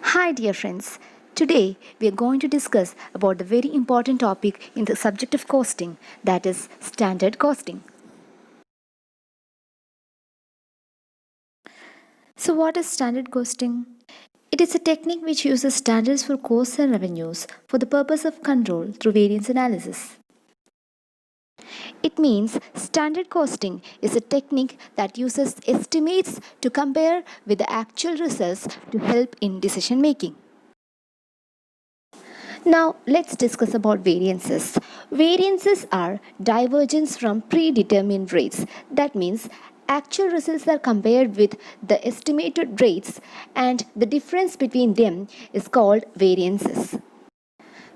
Hi dear friends, today we are going to discuss about the very important topic in the subject of costing, that is standard costing. So what is standard costing? It is a technique which uses standards for costs and revenues for the purpose of control through variance analysis. It means standard costing is a technique that uses estimates to compare with the actual results to help in decision making. Now let's discuss about variances. Variances are divergence from predetermined rates. That means actual results are compared with the estimated rates and the difference between them is called variances.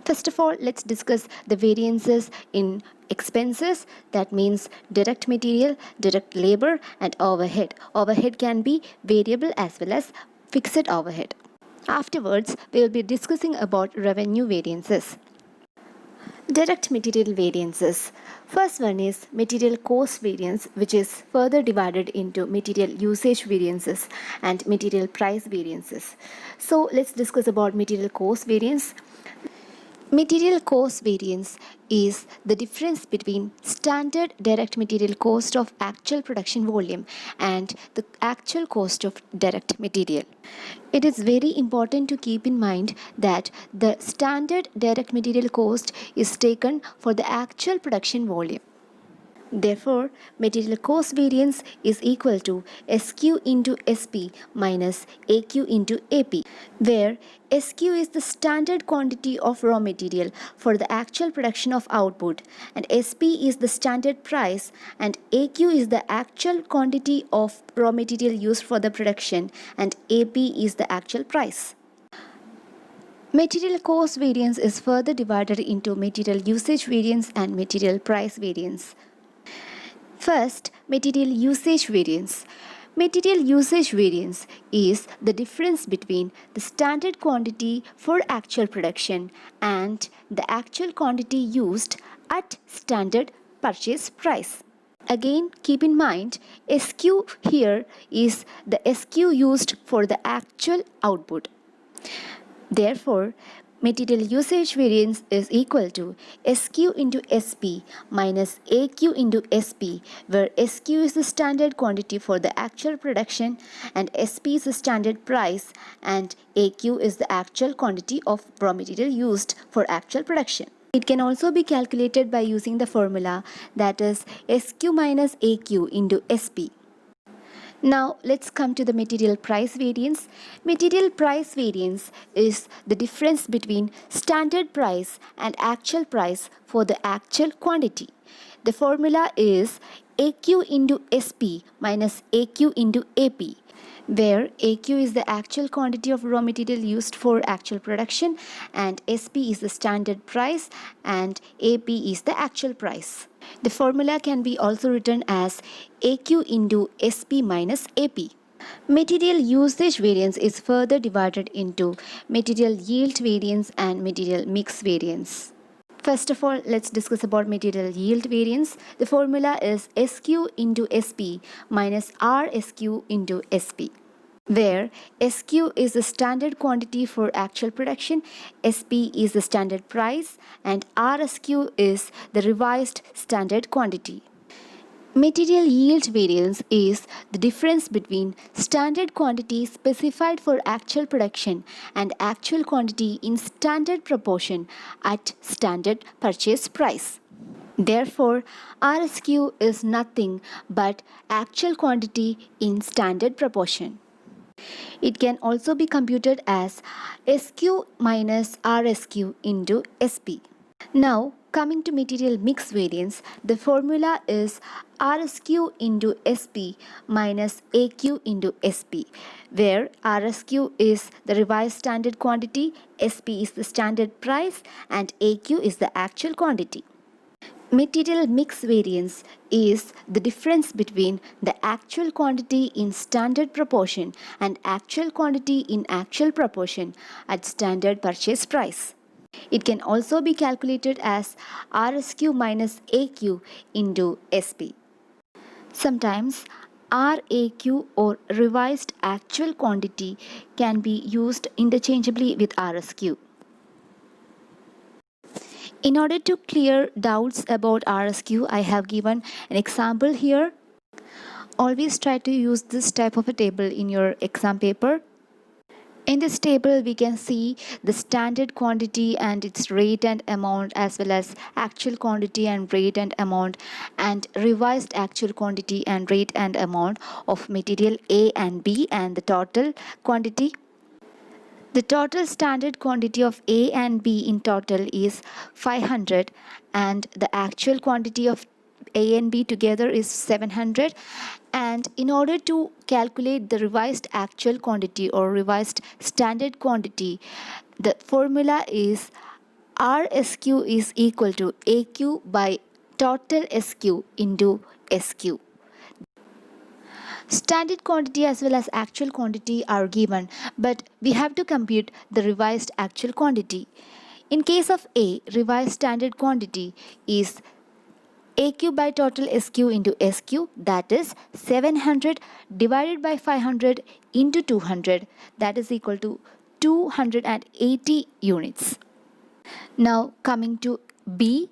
First of all, let's discuss the variances in expenses. That means direct material, direct labor and overhead. Overhead can be variable as well as fixed overhead. Afterwards, we will be discussing about revenue variances. Direct material variances. First one is material cost variance, which is further divided into material usage variances and material price variances. So let's discuss about material cost variance. Material cost variance is the difference between standard direct material cost of actual production volume and the actual cost of direct material. It is very important to keep in mind that the standard direct material cost is taken for the actual production volume. Therefore, material cost variance is equal to SQ into SP minus AQ into AP, where SQ is the standard quantity of raw material for the actual production of output, and SP is the standard price, and AQ is the actual quantity of raw material used for the production, and AP is the actual price. Material cost variance is further divided into material usage variance and material price variance. First, material usage variance. Material usage variance is the difference between the standard quantity for actual production and the actual quantity used at standard purchase price. Again, keep in mind, SQ here is the SQ used for the actual output. Therefore, material usage variance is equal to SQ into SP minus AQ into SP, where SQ is the standard quantity for the actual production and SP is the standard price and AQ is the actual quantity of raw material used for actual production. It can also be calculated by using the formula, that is SQ minus AQ into SP. Now let's come to the material price variance. Material price variance is the difference between standard price and actual price for the actual quantity. The formula is AQ into SP minus AQ into AP, where AQ is the actual quantity of raw material used for actual production and SP is the standard price and AP is the actual price. The formula can be also written as AQ into SP minus AP. Material usage variance is further divided into material yield variance and material mix variance. First of all, let's discuss about material yield variance. The formula is SQ into SP minus RSQ into SP, where SQ is the standard quantity for actual production, SP is the standard price, and RSQ is the revised standard quantity. Material yield variance is the difference between standard quantity specified for actual production and actual quantity in standard proportion at standard purchase price. Therefore, RSQ is nothing but actual quantity in standard proportion. It can also be computed as SQ minus RSQ into SP. Now, coming to material mix variance, the formula is RSQ into SP minus AQ into SP, where RSQ is the revised standard quantity, SP is the standard price, and AQ is the actual quantity. Material mix variance is the difference between the actual quantity in standard proportion and actual quantity in actual proportion at standard purchase price. It can also be calculated as RSQ minus AQ into SP. Sometimes RAQ or revised actual quantity can be used interchangeably with RSQ. In order to clear doubts about RSQ, I have given an example here. Always try to use this type of a table in your exam paper. In this table, we can see the standard quantity and its rate and amount, as well as actual quantity and rate and amount, and revised actual quantity and rate and amount of material A and B, and the total quantity. The total standard quantity of A and B in total is 500, and the actual quantity of A and B together is 700. And in order to calculate the revised actual quantity or revised standard quantity, the formula is RSQ is equal to AQ by total SQ into SQ. Standard quantity as well as actual quantity are given, but we have to compute the revised actual quantity. In case of A, revised standard quantity is AQ by total SQ into SQ, that is 700 divided by 500 into 200, that is equal to 280 units. Now coming to B,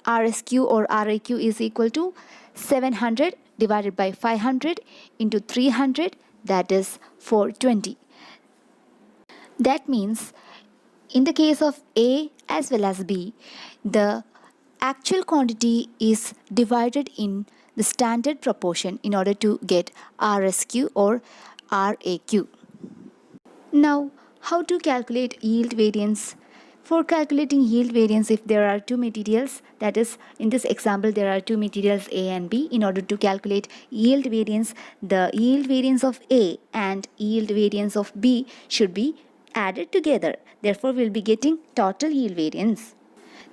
RSQ or RAQ is equal to 700 divided by 500 into 300, that is 420. That means in the case of A as well as B, the actual quantity is divided in the standard proportion in order to get RSQ or RAQ. Now, how to calculate yield variance? For calculating yield variance, if there are two materials, that is, in this example, there are two materials A and B. In order to calculate yield variance, the yield variance of A and yield variance of B should be added together. Therefore, we will be getting total yield variance.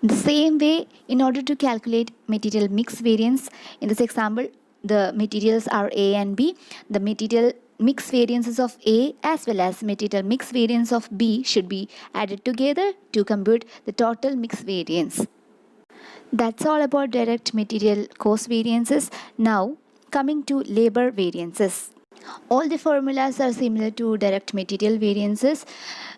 The same way, in order to calculate material mix variance, in this example, the materials are A and B. The material mix variances of A as well as material mix variance of B should be added together to compute the total mix variance. That's all about direct material cost variances. Now, coming to labor variances. All the formulas are similar to direct material variances.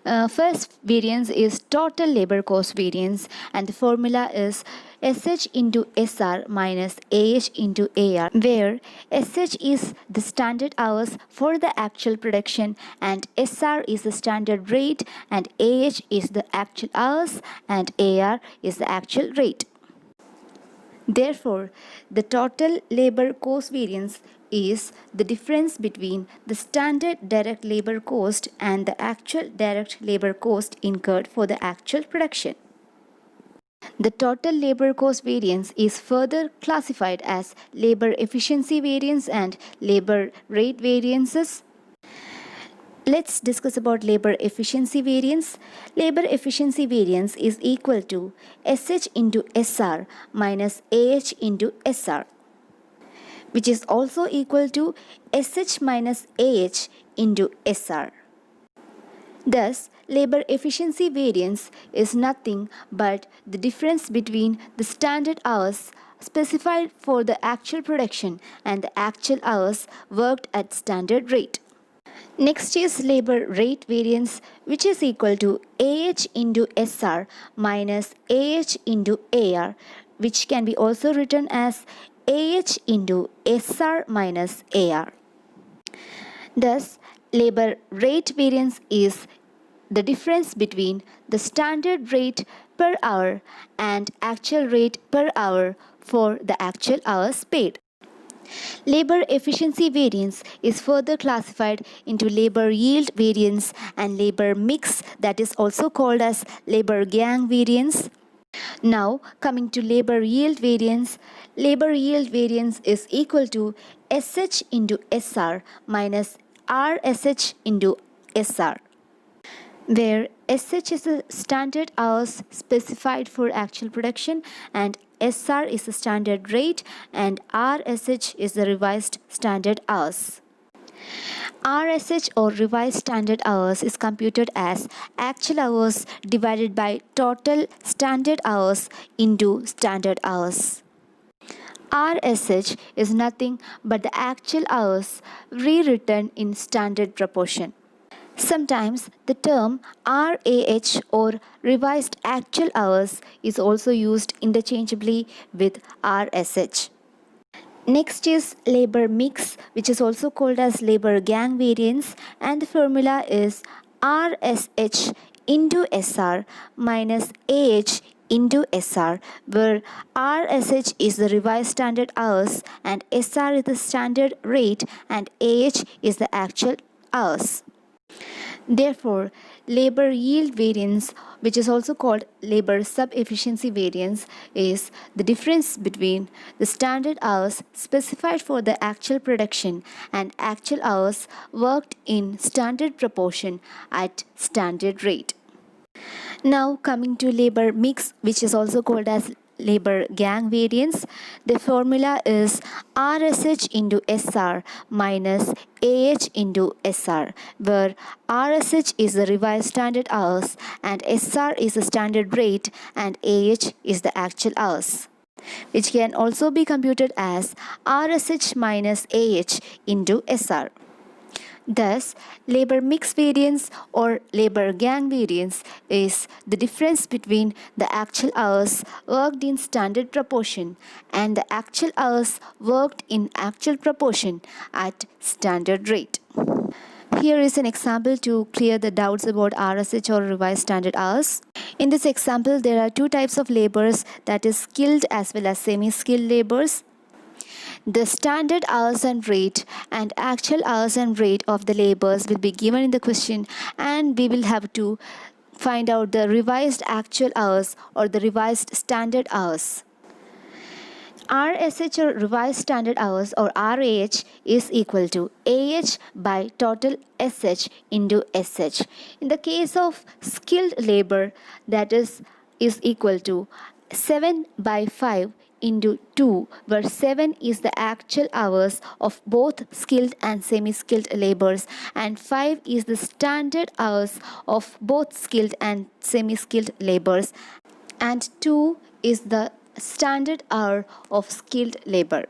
First variance is total labor cost variance, and the formula is SH into SR minus AH into AR, where SH is the standard hours for the actual production and SR is the standard rate and AH is the actual hours and AR is the actual rate. Therefore, the total labor cost variance is the difference between the standard direct labor cost and the actual direct labor cost incurred for the actual production. The total labor cost variance is further classified as labor efficiency variance and labor rate variances. Let's discuss about labor efficiency variance. Labor efficiency variance is equal to SH into SR minus AH into SR, which is also equal to SH minus AH into SR. Thus, labor efficiency variance is nothing but the difference between the standard hours specified for the actual production and the actual hours worked at standard rate. Next is labor rate variance, which is equal to AH into SR minus AH into AR, which can be also written as AH into SR minus AR. Thus, labor rate variance is the difference between the standard rate per hour and actual rate per hour for the actual hours paid. Labor efficiency variance is further classified into labor yield variance and labor mix, that is also called as labor gang variance. Now coming to labor yield variance is equal to SH into SR minus RSH into SR, where SH is the standard hours specified for actual production and SR is the standard rate and RSH is the revised standard hours. RSH or revised standard hours is computed as actual hours divided by total standard hours into standard hours. RSH is nothing but the actual hours rewritten in standard proportion. Sometimes the term RAH or revised actual hours is also used interchangeably with RSH. Next is labor mix, which is also called as labor gang variance, and the formula is RSH into SR minus AH into SR, where RSH is the revised standard hours and SR is the standard rate and AH is the actual hours. Therefore, labor yield variance, which is also called labor sub-efficiency variance, is the difference between the standard hours specified for the actual production and actual hours worked in standard proportion at standard rate. Now coming to labor mix, which is also called as labor gang variance, the formula is RSH into SR minus AH into SR, where RSH is the revised standard hours and SR is the standard rate and AH is the actual hours, which can also be computed as RSH minus AH into SR. Thus, labor mix variance or labor gang variance is the difference between the actual hours worked in standard proportion and the actual hours worked in actual proportion at standard rate. Here is an example to clear the doubts about RSH or revised standard hours. In this example, there are two types of laborers, that is skilled as well as semi-skilled laborers. The standard hours and rate and actual hours and rate of the laborers will be given in the question, and we will have to find out the revised actual hours or the revised standard hours. RSH or revised standard hours or RAH is equal to AH by total SH into SH. In the case of skilled labor, that is equal to 7 by 5 into 2, where 7 is the actual hours of both skilled and semi-skilled laborers and 5 is the standard hours of both skilled and semi-skilled laborers and 2 is the standard hour of skilled labor.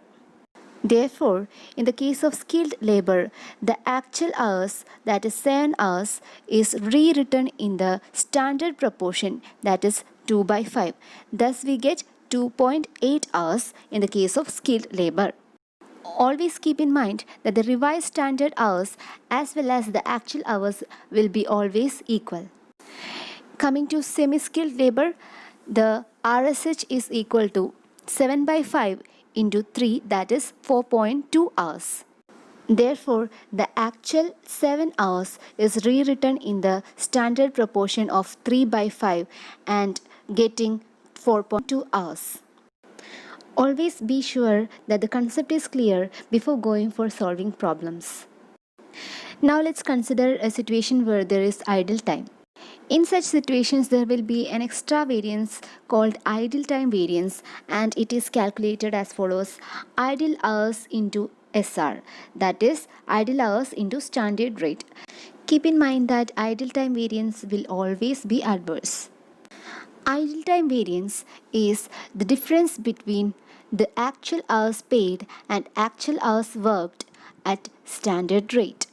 Therefore, in the case of skilled labor, the actual hours, that is 7 hours, is rewritten in the standard proportion, that is 2 by 5. Thus, we get 2.8 hours in the case of skilled labor. Always keep in mind that the revised standard hours as well as the actual hours will be always equal. Coming to semi-skilled labor, the RSH is equal to 7 by 5 into 3, that is 4.2 hours. Therefore, the actual 7 hours is rewritten in the standard proportion of 3 by 5 and getting 4.2 hours. Always be sure that the concept is clear before going for solving problems. Now let's consider a situation where there is idle time. In such situations, there will be an extra variance called idle time variance, and it is calculated as follows: idle hours into SR, that is idle hours into standard rate. Keep in mind that idle time variance will always be adverse. Idle time variance is the difference between the actual hours paid and actual hours worked at standard rate.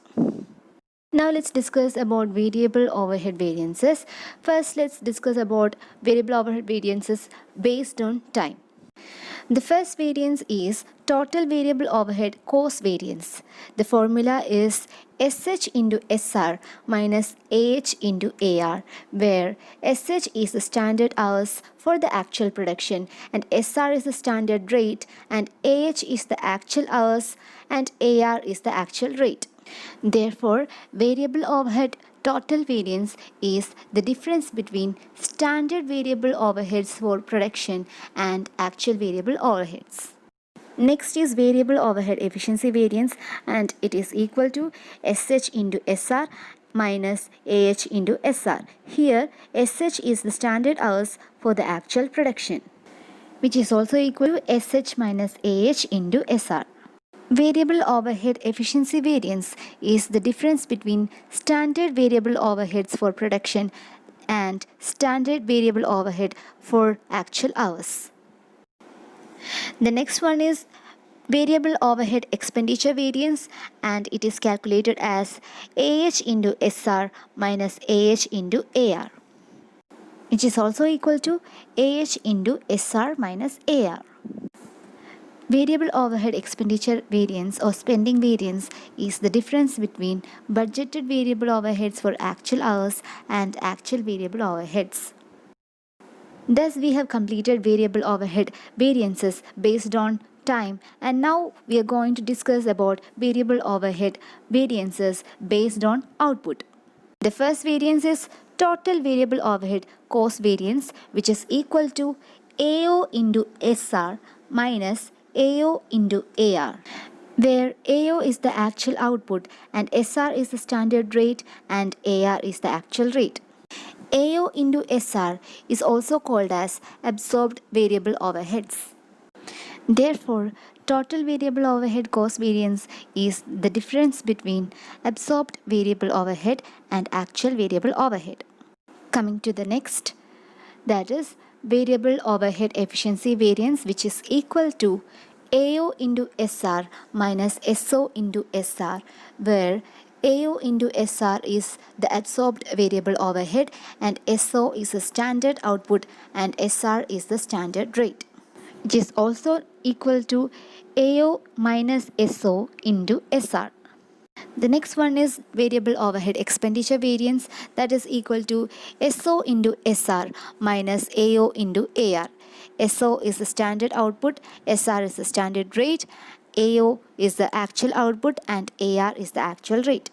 Now let's discuss about variable overhead variances. First, let's discuss about variable overhead variances based on time. The first variance is total variable overhead cost variance. The formula is SH into SR minus AH into AR, where SH is the standard hours for the actual production and SR is the standard rate and AH is the actual hours and AR is the actual rate. Therefore, variable overhead total variance is the difference between standard variable overheads for production and actual variable overheads. Next is variable overhead efficiency variance, and it is equal to SH into SR minus AH into SR. Here, SH is the standard hours for the actual production, which is also equal to SH minus AH into SR. Variable overhead efficiency variance is the difference between standard variable overheads for production and standard variable overhead for actual hours. The next one is variable overhead expenditure variance, and it is calculated as AH into SR minus AH into AR, which is also equal to AH into SR minus AR. Variable overhead expenditure variance or spending variance is the difference between budgeted variable overheads for actual hours and actual variable overheads. Thus, we have completed variable overhead variances based on time, and now we are going to discuss about variable overhead variances based on output. The first variance is total variable overhead cost variance, which is equal to AO into SR minus AO into AR, where AO is the actual output and SR is the standard rate and AR is the actual rate. AO into SR is also called as absorbed variable overheads. Therefore, total variable overhead cost variance is the difference between absorbed variable overhead and actual variable overhead. Coming to the next, that is variable overhead efficiency variance, which is equal to AO into SR minus SO into SR, where AO into SR is the absorbed variable overhead and SO is the standard output and SR is the standard rate, which is also equal to AO minus SO into SR. The next one is variable overhead expenditure variance, that is equal to SO into SR minus AO into AR. SO is the standard output, SR is the standard rate, AO is the actual output and AR is the actual rate.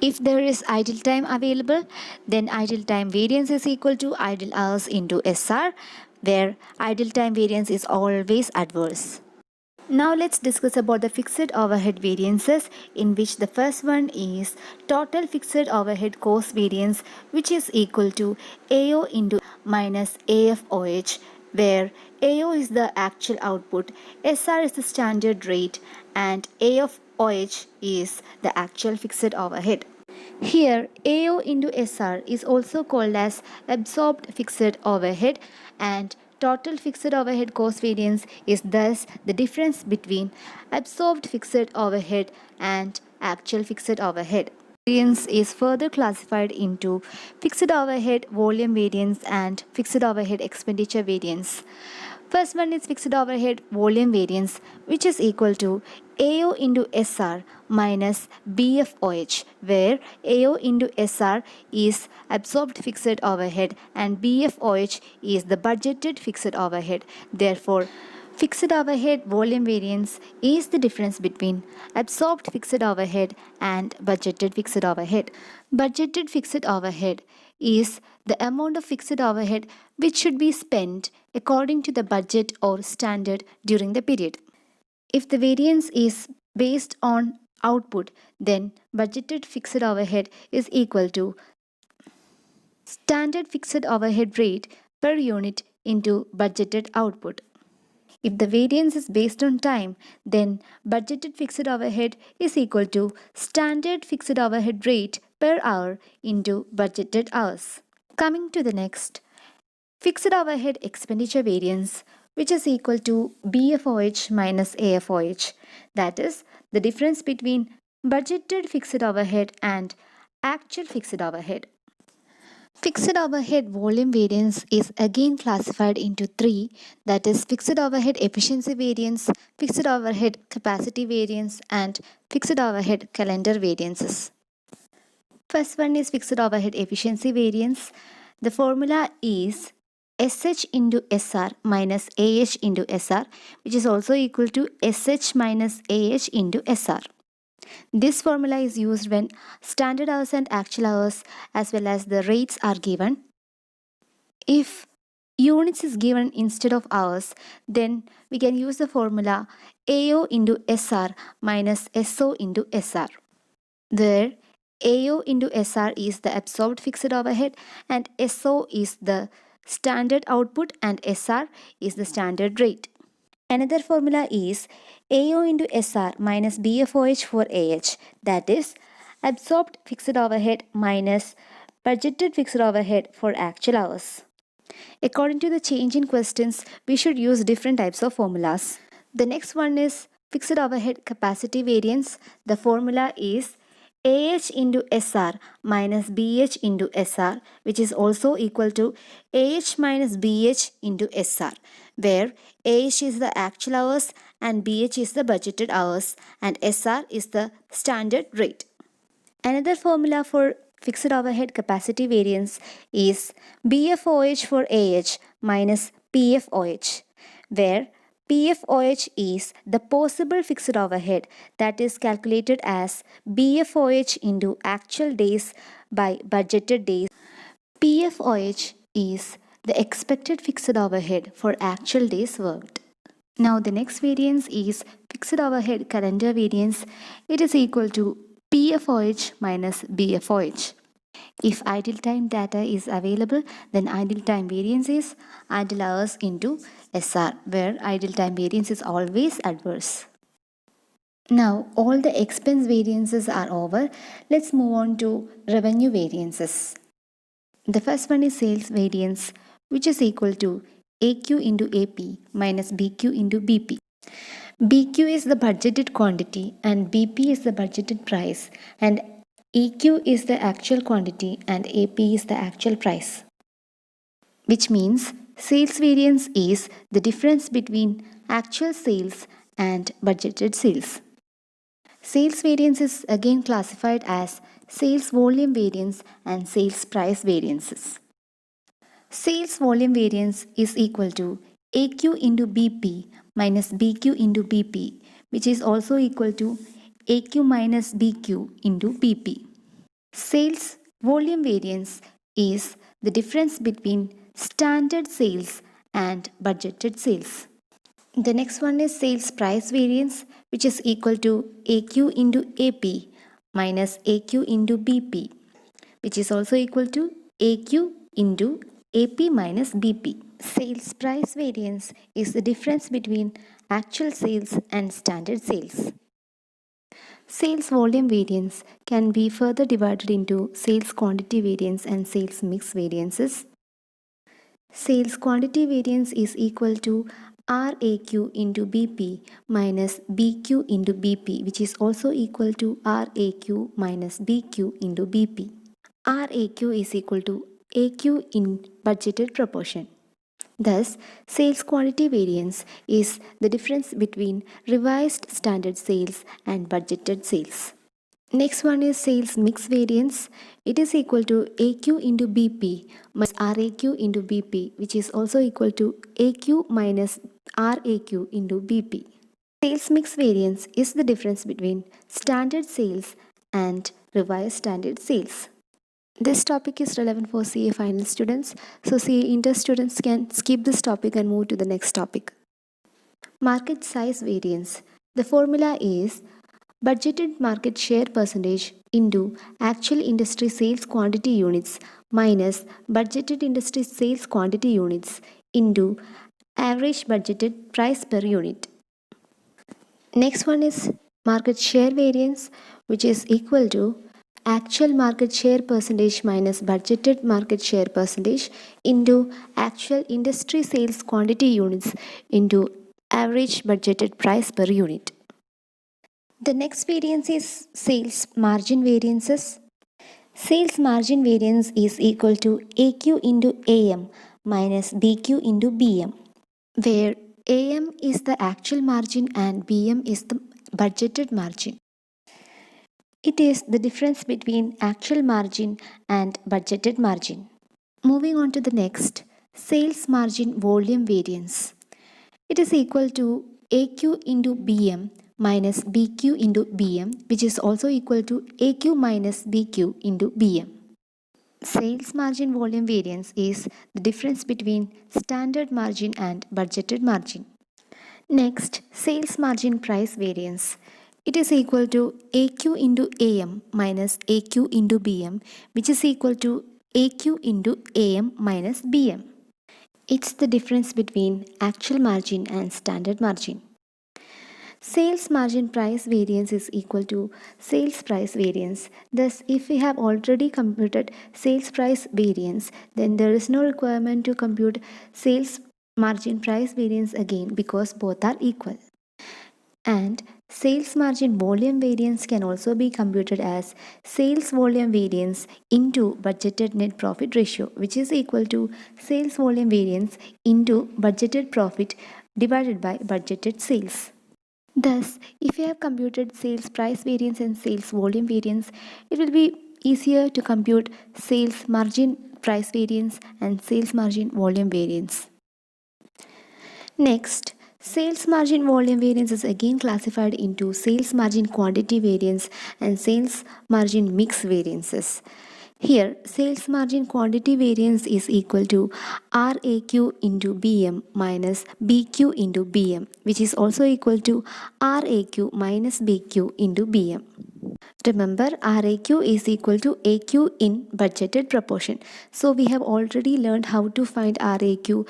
If there is idle time available, then idle time variance is equal to idle hours into SR, where idle time variance is always adverse. Now let's discuss about the fixed overhead variances, in which the first one is total fixed overhead cost variance, which is equal to AO into minus AFOH, where AO is the actual output, SR is the standard rate and AFOH is the actual fixed overhead. Here, AO into SR is also called as absorbed fixed overhead, and total fixed overhead cost variance is thus the difference between absorbed fixed overhead and actual fixed overhead. Variance is further classified into fixed overhead volume variance and fixed overhead expenditure variance. First one is fixed overhead volume variance, which is equal to AO into SR minus BFOH, where AO into SR is absorbed fixed overhead and BFOH is the budgeted fixed overhead. Therefore, fixed overhead volume variance is the difference between absorbed fixed overhead and budgeted fixed overhead. Budgeted fixed overhead is the amount of fixed overhead which should be spent according to the budget or standard during the period. If the variance is based on output, then budgeted fixed overhead is equal to standard fixed overhead rate per unit into budgeted output. If the variance is based on time, then budgeted fixed overhead is equal to standard fixed overhead rate per hour into budgeted hours. Coming to the next, fixed overhead expenditure variance, which is equal to BFOH minus AFOH, that is the difference between budgeted fixed overhead and actual fixed overhead. Fixed overhead volume variance is again classified into three, that is fixed overhead efficiency variance, fixed overhead capacity variance and fixed overhead calendar variances. First one is fixed overhead efficiency variance. The formula is SH into SR minus AH into SR, which is also equal to SH minus AH into SR. This formula is used when standard hours and actual hours as well as the rates are given. If units is given instead of hours, then we can use the formula AO into SR minus SO into SR. There, AO into SR is the absorbed fixed overhead and SO is the standard output and SR is the standard rate. Another formula is AO into SR minus BFOH for AH, that is absorbed fixed overhead minus budgeted fixed overhead for actual hours. According to the change in questions, we should use different types of formulas. The next one is fixed overhead capacity variance. The formula is AH into SR minus BH into SR, which is also equal to AH minus BH into SR, where AH is the actual hours and BH is the budgeted hours and SR is the standard rate. Another formula for fixed overhead capacity variance is BFOH for AH minus PFOH, where PFOH is the possible fixed overhead that is calculated as BFOH into actual days by budgeted days. PFOH is the expected fixed overhead for actual days worked. Now the next variance is fixed overhead calendar variance. It is equal to PFOH minus BFOH. If idle time data is available, then idle time variance is idle hours into SR, where idle time variance is always adverse. Now all the expense variances are over. Let's move on to revenue variances. The first one is sales variance, which is equal to AQ into AP minus BQ into BP. BQ is the budgeted quantity and BP is the budgeted price, and EQ is the actual quantity and AP is the actual price. Which means sales variance is the difference between actual sales and budgeted sales. Sales variance is again classified as sales volume variance and sales price variances. Sales volume variance is equal to AQ into BP minus BQ into BP, which is also equal to AQ minus BQ into BP. Sales volume variance is the difference between standard sales and budgeted sales. The next one is sales price variance, which is equal to AQ into AP minus AQ into BP, which is also equal to AQ into AP minus BP. Sales price variance is the difference between actual sales and standard sales. Sales volume variance can be further divided into sales quantity variance and sales mix variances. Sales quantity variance is equal to RAQ into BP minus BQ into BP, which is also equal to RAQ minus BQ into BP. RAQ is equal to AQ in budgeted proportion. Thus, sales quantity variance is the difference between revised standard sales and budgeted sales. Next one is sales mix variance. It is equal to AQ into BP minus RAQ into BP, which is also equal to AQ minus RAQ into BP. Sales mix variance is the difference between standard sales and revised standard sales. This topic is relevant for CA final students, so CA inter students can skip this topic and move to the next topic. Market size variance. The formula is budgeted market share percentage into actual industry sales quantity units minus budgeted industry sales quantity units into average budgeted price per unit. Next one is market share variance, which is equal to actual market share percentage minus budgeted market share percentage into actual industry sales quantity units into average budgeted price per unit. The next variance is sales margin variances. Sales margin variance is equal to AQ into AM minus BQ into BM, where AM is the actual margin and BM is the budgeted margin. It is the difference between actual margin and budgeted margin. Moving on to the next, sales margin volume variance. It is equal to AQ into BM minus BQ into BM, which is also equal to AQ minus BQ into BM. Sales margin volume variance is the difference between standard margin and budgeted margin. Next, sales margin price variance. It is equal to AQ into AM minus AQ into BM, which is equal to AQ into AM minus BM. It's the difference between actual margin and standard margin. Sales margin price variance is equal to sales price variance. Thus, if we have already computed sales price variance, then there is no requirement to compute sales margin price variance again because both are equal. And sales margin volume variance can also be computed as sales volume variance into budgeted net profit ratio, which is equal to sales volume variance into budgeted profit divided by budgeted sales. Thus, if you have computed sales price variance and sales volume variance, it will be easier to compute sales margin price variance and sales margin volume variance. Next, sales margin volume variance is again classified into sales margin quantity variance and sales margin mix variances. Here, sales margin quantity variance is equal to RAQ into BM minus BQ into BM, which is also equal to RAQ minus BQ into BM. Remember, RAQ is equal to AQ in budgeted proportion. So we have already learned how to find RAQ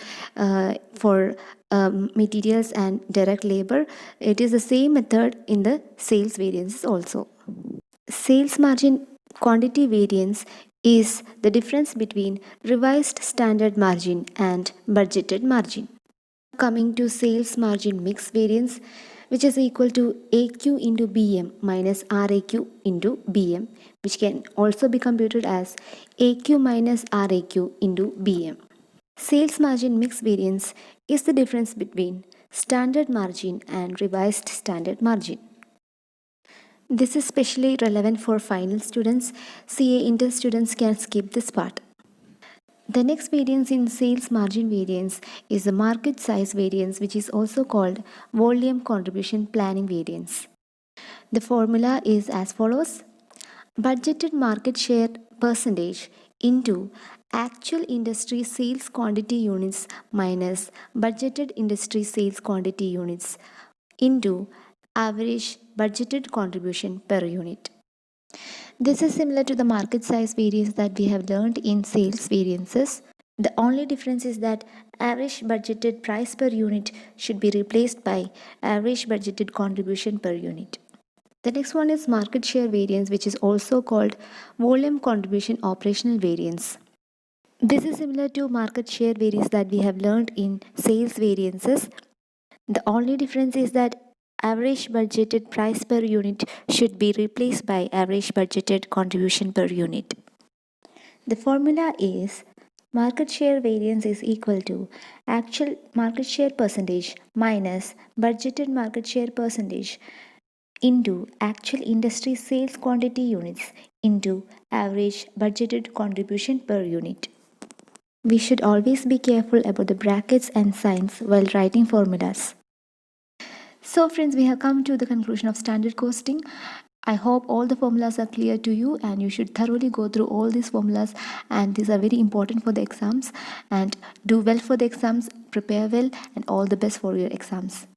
for materials and direct labor. It is the same method in the sales variances also. Sales margin quantity variance is the difference between revised standard margin and budgeted margin. Coming to sales margin mix variance, which is equal to AQ into BM minus RAQ into BM, which can also be computed as AQ minus RAQ into BM. Sales margin mix variance is the difference between standard margin and revised standard margin. This is especially relevant for final students. CA Inter students can skip this part. The next variance in sales margin variance is the market size variance, which is also called volume contribution planning variance. The formula is as follows: budgeted market share percentage into actual industry sales quantity units minus budgeted industry sales quantity units into average budgeted contribution per unit. This is similar to the market size variance that we have learned in sales variances. The only difference is that average budgeted price per unit should be replaced by average budgeted contribution per unit. The next one is market share variance, which is also called volume contribution operational variance. This is similar to market share variance that we have learned in sales variances. The only difference is that average budgeted price per unit should be replaced by average budgeted contribution per unit. The formula is market share variance is equal to actual market share percentage minus budgeted market share percentage into actual industry sales quantity units into average budgeted contribution per unit. We should always be careful about the brackets and signs while writing formulas. So friends, we have come to the conclusion of standard costing. I hope all the formulas are clear to you and you should thoroughly go through all these formulas, and these are very important for the exams, and do well for the exams, prepare well, and all the best for your exams.